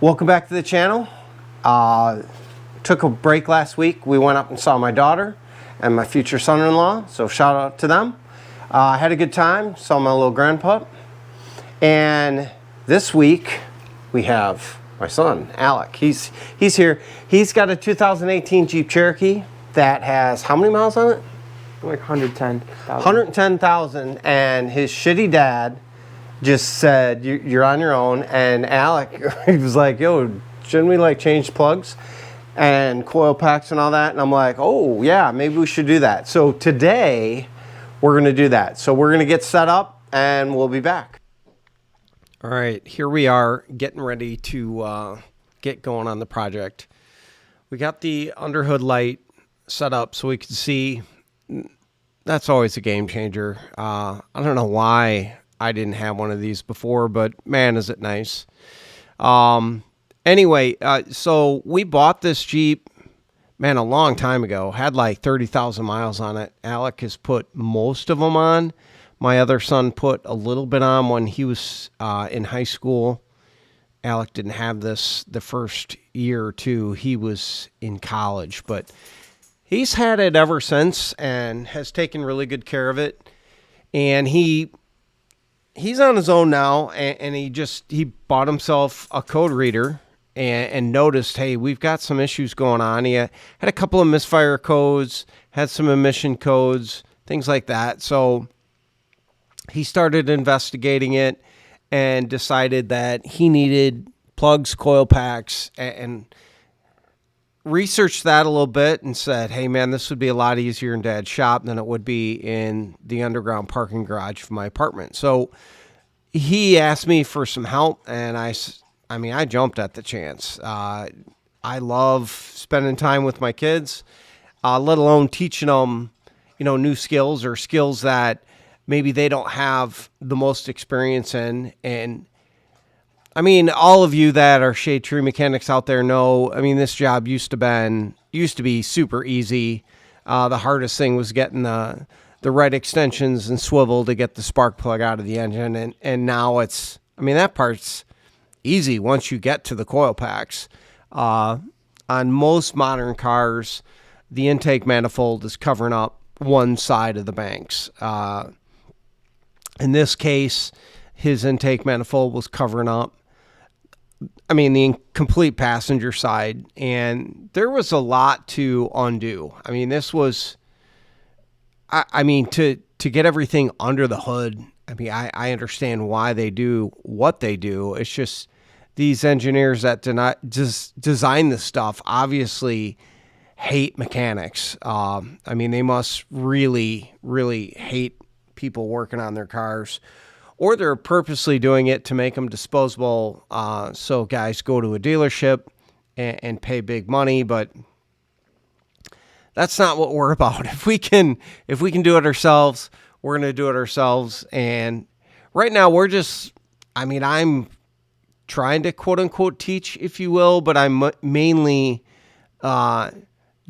Welcome back to the channel. Took a break last week. We went up and saw my daughter and my future son-in-law, so shout out to them. Had a good time, saw my little grandpup. And this week we have my son, Alec. He's here. He's got a 2018 Jeep Cherokee that has how many miles on it? Like 110,000. 110,000, and his shitty dad just said, you're on your own. And Alec, he was like, yo, shouldn't we like change plugs and coil packs and all that? And I'm like, oh yeah, maybe we should do that. So today we're gonna do that. So we're gonna get set up and we'll be back. All right, here we are getting ready to get going on the project. We got the underhood light set up so we can see. That's always a game changer. I don't know why I didn't have one of these before, but man, is it nice. Anyway, so we bought this Jeep, man, a long time ago. Had like 30,000 miles on it. Alec has put most of them on. My other son put a little bit on when he was in high school. Alec didn't have this the first year or two. He was in college, but he's had it ever since and has taken really good care of it. And he's on his own now, and he bought himself a code reader and noticed, hey, we've got some issues going on. He had a couple of misfire codes, had some emission codes, things like that. So he started investigating it and decided that he needed plugs, coil packs, and researched that a little bit and said, hey man, this would be a lot easier in Dad's shop than it would be in the underground parking garage of my apartment. So he asked me for some help, and I jumped at the chance. I love spending time with my kids, let alone teaching them, new skills or skills that maybe they don't have the most experience in. And I mean, all of you that are shade tree mechanics out there know, this job used to be super easy. The hardest thing was getting the right extensions and swivel to get the spark plug out of the engine. And now that part's easy once you get to the coil packs. On most modern cars, the intake manifold is covering up one side of the banks. In this case, his intake manifold was covering up the complete passenger side, and there was a lot to undo. This was, to get everything under the hood. I understand why they do what they do. It's just these engineers that design this stuff obviously hate mechanics. They must really, really hate people working on their cars, or they're purposely doing it to make them disposable. So guys go to a dealership and pay big money, but that's not what we're about. If we can do it ourselves, we're going to do it ourselves. And right now we're just, I'm trying to quote unquote teach, if you will, but I'm mainly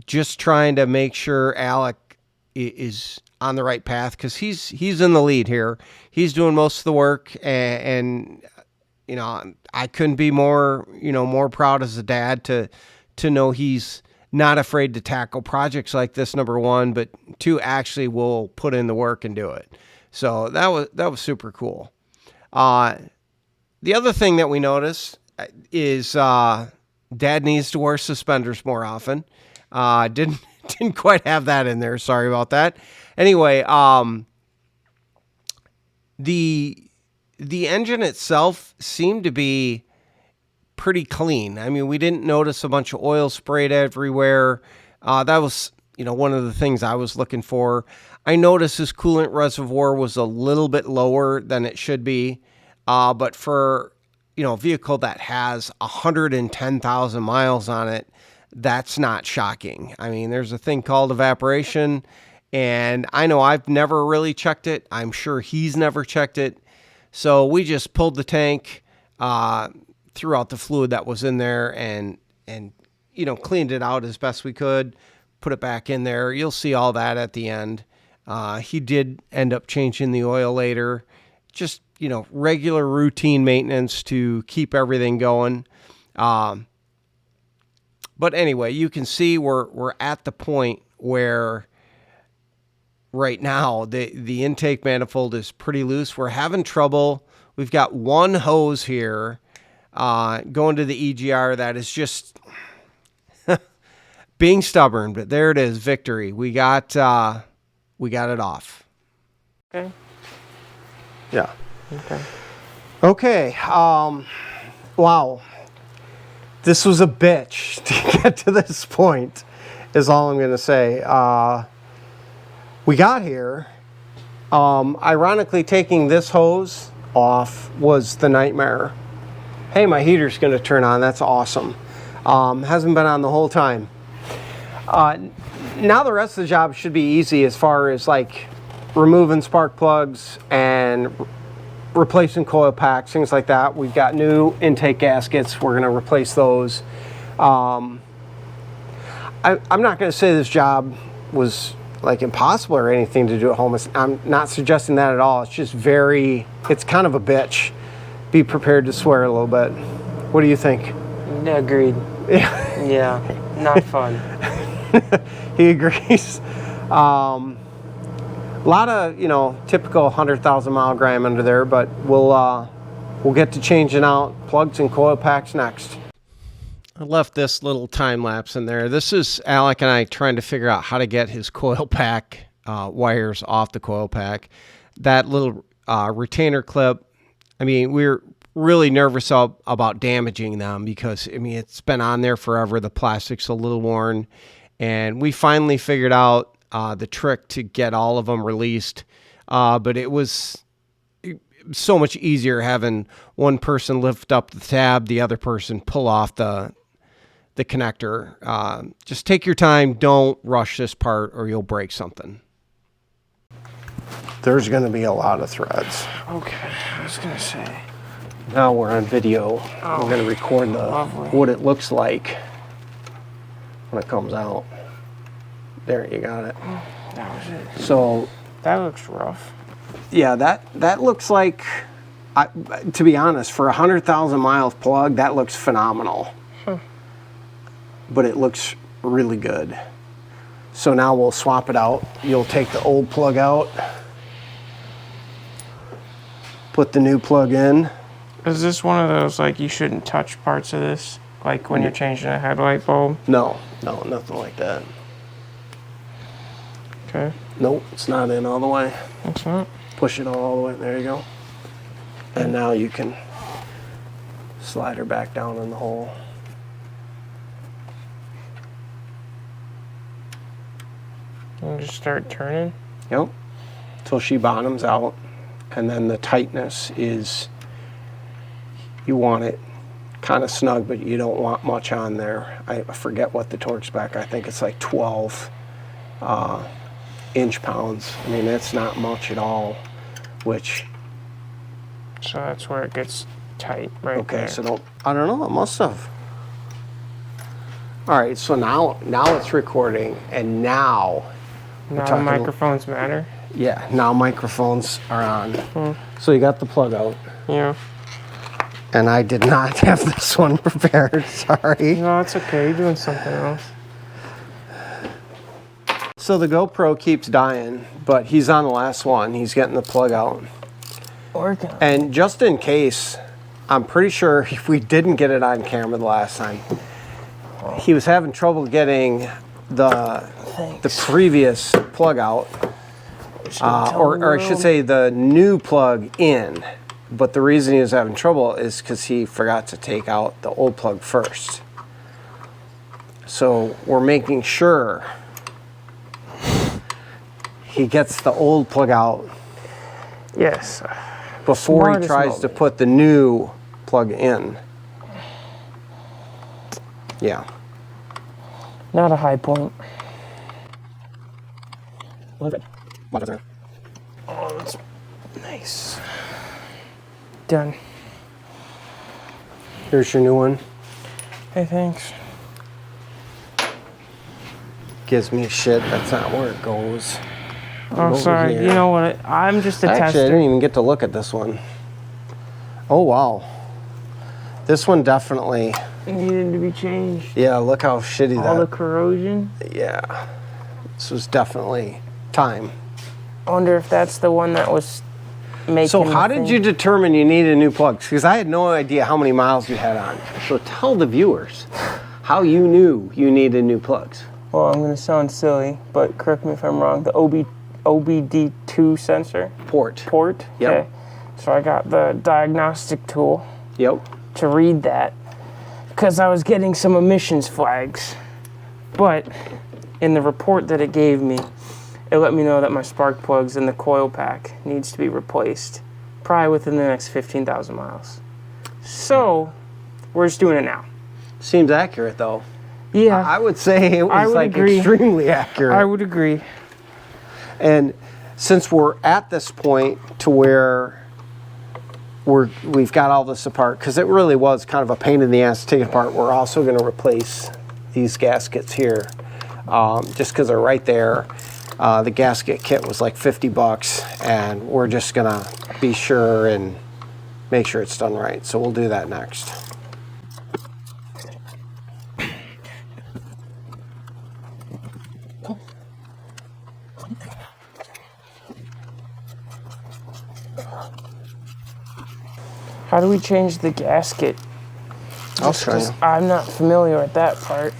just trying to make sure Alec is on the right path, because he's in the lead here. He's doing most of the work, and I couldn't be more proud as a dad to know he's not afraid to tackle projects like this, number one, but two, actually will put in the work and do it. So that was super cool. The other thing that we noticed is Dad needs to wear suspenders more often. Didn't quite have that in there. Sorry about that. Anyway, the engine itself seemed to be pretty clean. We didn't notice a bunch of oil sprayed everywhere. That was, one of the things I was looking for. I noticed his coolant reservoir was a little bit lower than it should be. But for, a vehicle that has 110,000 miles on it, that's not shocking. There's a thing called evaporation, and I know I've never really checked it. I'm sure he's never checked it. So we just pulled the tank, threw out the fluid that was in there, and cleaned it out as best we could, put it back in there. You'll see all that at the end. He did end up changing the oil later. Just, regular routine maintenance to keep everything going. But anyway, you can see we're at the point where right now the intake manifold is pretty loose. We're having trouble. We've got one hose here going to the EGR that is just being stubborn, but there it is, victory. We got it off. Okay. Yeah. Okay. Okay. Wow. This was a bitch to get to this point, is all I'm going to say. We got here. Ironically, taking this hose off was the nightmare. Hey, my heater's going to turn on. That's awesome. Hasn't been on the whole time. Now the rest of the job should be easy as far as like removing spark plugs and replacing coil packs, things like that. We've got new intake gaskets. We're going to replace those. I'm not going to say this job was like impossible or anything to do at home. I'm not suggesting that at all. It's just it's kind of a bitch. Be prepared to swear a little bit. What do you think? Yeah, agreed. Yeah, not fun. He agrees. A lot of, typical 100,000 mile grind under there, but we'll get to changing out plugs and coil packs next. I left this little time lapse in there. This is Alec and I trying to figure out how to get his coil pack wires off the coil pack. That little retainer clip, we're really nervous about damaging them because, it's been on there forever. The plastic's a little worn. And we finally figured out the trick to get all of them released. But it was so much easier having one person lift up the tab, the other person pull off the connector. Just take your time. Don't rush this part or you'll break something. There's going to be a lot of threads. Okay, I was going to say. Now we're on video. Oh, we're going to record lovely. what it looks like when it comes out. There, you got it. That was it. So that looks rough. Yeah, that looks like, to be honest, for a 100,000 mile plug, that looks phenomenal. But it looks really good. So now we'll swap it out. You'll take the old plug out, put the new plug in. Is this one of those, like, you shouldn't touch parts of this? Like when you're changing a headlight bulb? No, nothing like that. Okay. Nope, it's not in all the way. It's not? Push it all the way. There you go. And now you can slide her back down in the hole. And just start turning? Yep. Till she bottoms out. And then the tightness is, you want it kind of snug, but you don't want much on there. I forget what the torque spec. I think it's like 12 inch-pounds. That's not much at all, which... So that's where it gets tight right there. Okay, so I don't know, it must have. All right, so now it's recording, and now the microphones matter? Yeah, now microphones are on. So you got the plug out. Yeah. And I did not have this one prepared, sorry. No, it's okay, you're doing something else. So the GoPro keeps dying, but he's on the last one. He's getting the plug out. Working. And just in case, I'm pretty sure if we didn't get it on camera the last time, he was having trouble getting the previous plug out, or I should say the new plug in. But the reason he was having trouble is because he forgot to take out the old plug first. So we're making sure he gets the old plug out. Yes. Before he tries to put the new plug in. Yeah. Not a high point. Love it. Oh, that's nice. Done. Here's your new one. Hey, thanks. Gives me shit. That's not where it goes. Oh, sorry. Here. You know what? I'm just a tester. Actually, I didn't even get to look at this one. Oh, wow. This one definitely needed to be changed. Yeah, look how shitty All the corrosion. Yeah. This was definitely time. I wonder if that's the one that was making. So how did you determine you needed new plugs? Because I had no idea how many miles you had on. So tell the viewers how you knew you needed new plugs. Well, I'm going to sound silly, but correct me if I'm wrong. The OBD2 sensor? Port. Yep. Okay. So I got the diagnostic tool. Yep. To read that, because I was getting some emissions flags. But in the report that it gave me, it let me know that my spark plugs in the coil pack needs to be replaced probably within the next 15,000 miles. So we're just doing it now. Seems accurate though. Yeah. I would say it was extremely accurate. I would agree. And since we're at this point to where we've got all this apart, because it really was kind of a pain in the ass to take it apart, we're also going to replace these gaskets here, just because they're right there. The gasket kit was like $50, and we're just going to be sure and make sure it's done right. So we'll do that next. How do we change the gasket? I'll show you. I'm not familiar with that part.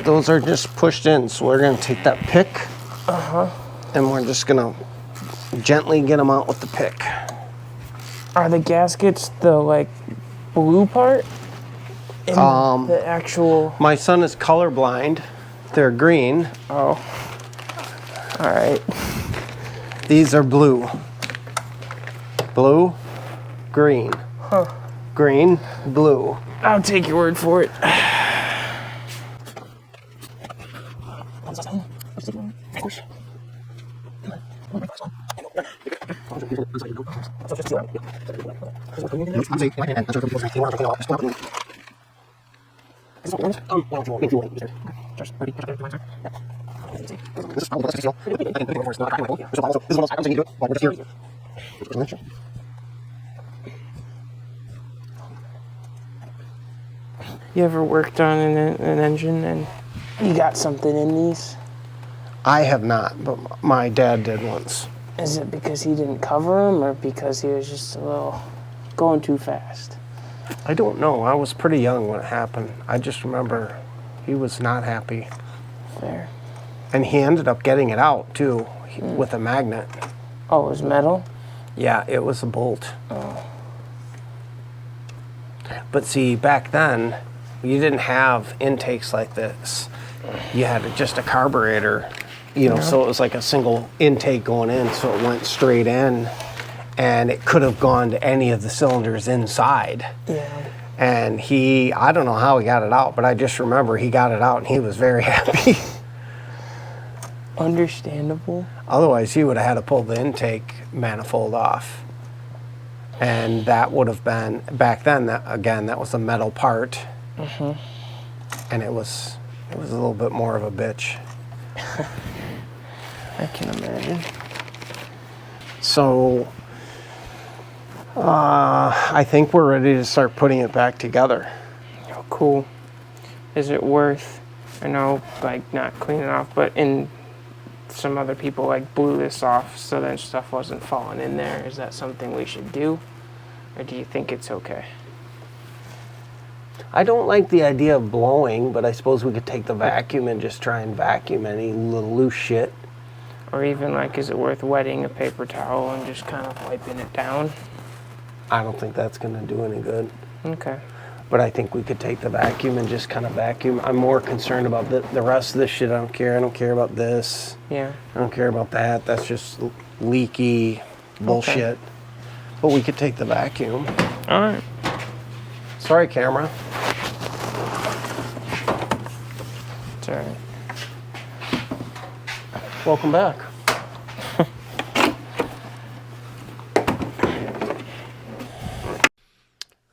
Those are just pushed in, so we're going to take that pick, and we're just going to gently get them out with the pick. Are the gaskets the like blue part? The actual. My son is colorblind. They're green. Oh. All right. These are blue. Blue, green. Huh. Green, blue. I'll take your word for it. You ever worked on an engine and you got something in these? I have not, but my dad did once. Is it because he didn't cover them or because he was just a little going too fast? I don't know. I was pretty young when it happened. I just remember he was not happy. Fair. And he ended up getting it out, too, with a magnet. Oh, it was metal? Yeah, it was a bolt. Oh. But see, back then, you didn't have intakes like this. You had just a carburetor, you know, so it was like a single intake going in, so it went straight in, and it could have gone to any of the cylinders inside. Yeah. And I don't know how he got it out, but I just remember he got it out and he was very happy. Understandable. Otherwise, he would have had to pull the intake manifold off. And that would have been, back then, that was a metal part. And it was a little bit more of a bitch. I can imagine. So, I think we're ready to start putting it back together. Oh, cool. Is it worth, I know, like, not cleaning off, but some other people, like, blew this off so then stuff wasn't falling in there. Is that something we should do? Or do you think it's okay? I don't like the idea of blowing, but I suppose we could take the vacuum and just try and vacuum any little loose shit. Or even, like, is it worth wetting a paper towel and just kind of wiping it down? I don't think that's going to do any good. Okay. But I think we could take the vacuum and just kind of vacuum. I'm more concerned about the rest of this shit. I don't care. I don't care about this. Yeah. I don't care about that. That's just leaky bullshit. Okay. But we could take the vacuum. All right. Sorry, camera. It's all right. Welcome back.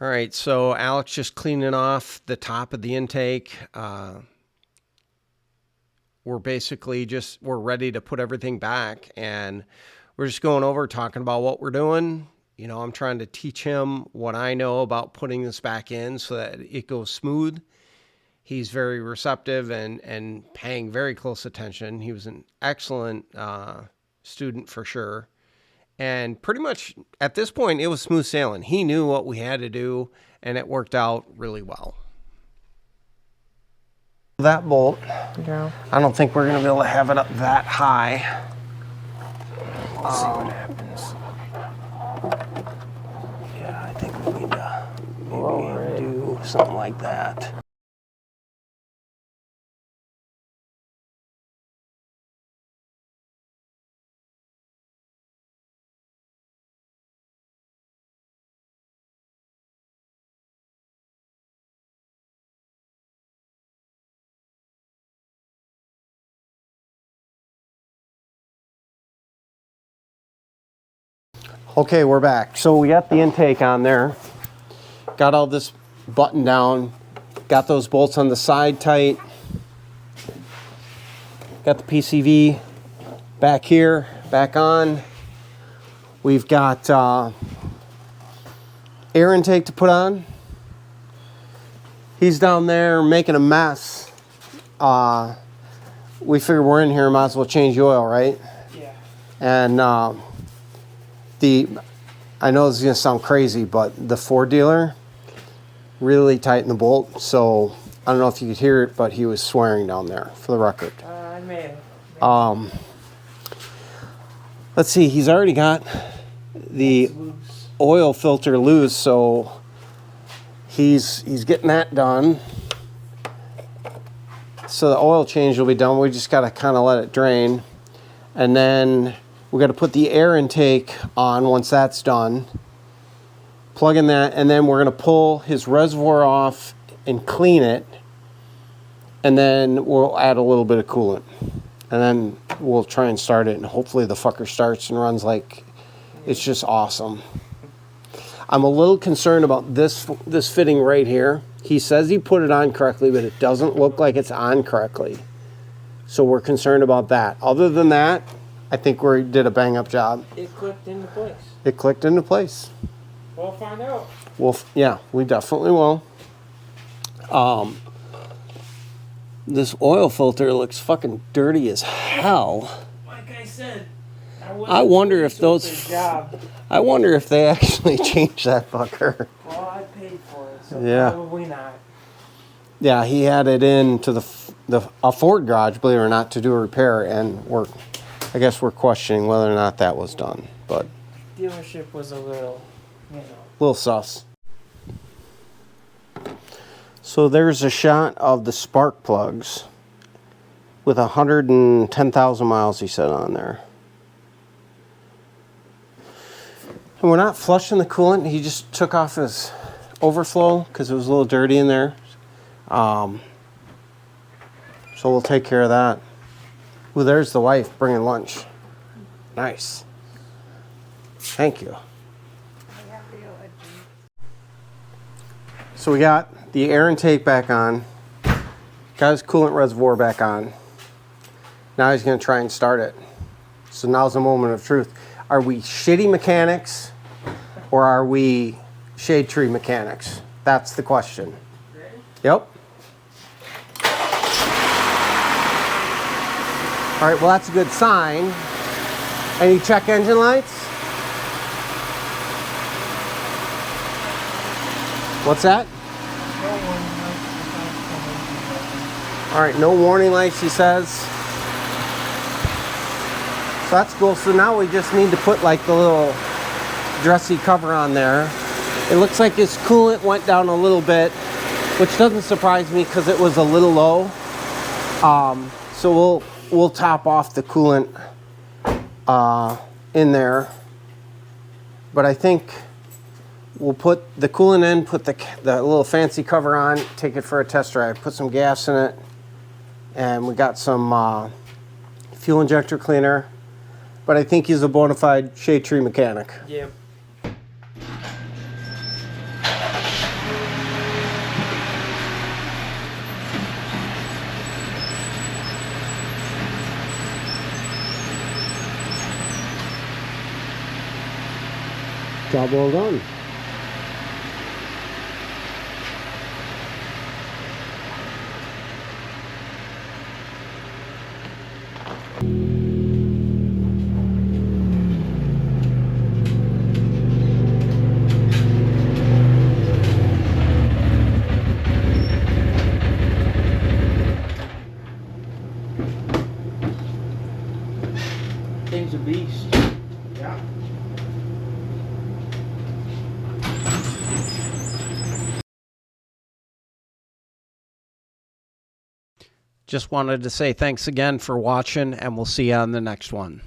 All right, so Alex just cleaning off the top of the intake. We're basically we're ready to put everything back, and we're just going over talking about what we're doing, You know, I'm trying to teach him what I know about putting this back in so that it goes smooth. He's very receptive and paying very close attention. He was an excellent student for sure. And pretty much at this point, it was smooth sailing. He knew what we had to do, and it worked out really well. That bolt, Yeah. I don't think we're going to be able to have it up that high. Let's see what happens. Yeah, I think we need to maybe do something like that. Okay, we're back. So we got the intake on there. Got all this buttoned down. Got those bolts on the side tight. Got the PCV back here, back on. We've got air intake to put on. He's down there making a mess. We figure we're in here, might as well change the oil, right? Yeah. And I know this is going to sound crazy, but the Ford dealer really tightened the bolt. So I don't know if you could hear it, but he was swearing down there, for the record. I may have. Let's see, he's already got the oil filter loose, so he's getting that done. So the oil change will be done. We just got to kind of let it drain. And then we got to put the air intake on once that's done. Plug in that, and then we're going to pull his reservoir off and clean it. And then we'll add a little bit of coolant. And then we'll try and start it, and hopefully the fucker starts and runs like it's just awesome. I'm a little concerned about this fitting right here. He says he put it on correctly, but it doesn't look like it's on correctly. So we're concerned about that. Other than that, I think we did a bang-up job. It clicked into place. It clicked into place. We'll find out. Well, yeah, we definitely will. This oil filter looks fucking dirty as hell. Like I said, I wonder if I wonder if they actually changed that fucker. Well, I paid for it, so Yeah. probably not. Yeah, he had it into a Ford garage, believe it or not, to do a repair, and I guess we're questioning whether or not that was done, but Dealership was a little, little sus. So there's a shot of the spark plugs with 110,000 miles, he said, on there. And we're not flushing the coolant. He just took off his overflow because it was a little dirty in there. So we'll take care of that. Ooh, there's the wife bringing lunch. Nice. Thank you. So we got the air intake back on. Got his coolant reservoir back on. Now he's going to try and start it. So now's the moment of truth. Are we shitty mechanics or are we shade tree mechanics? That's the question. Yep. All right, well, that's a good sign. Any check engine lights? What's that? All right, no warning lights, he says. So that's cool. So now we just need to put like the little dressy cover on there. It looks like his coolant went down a little bit, which doesn't surprise me because it was a little low. So we'll top off the coolant in there. But I think we'll put the coolant in, put the little fancy cover on, take it for a test drive, put some gas in it, and we got some fuel injector cleaner. But I think he's a bona fide shade tree mechanic. Yep. Job well done. Thing's a beast. Yeah. Just wanted to say thanks again for watching, and we'll see you on the next one.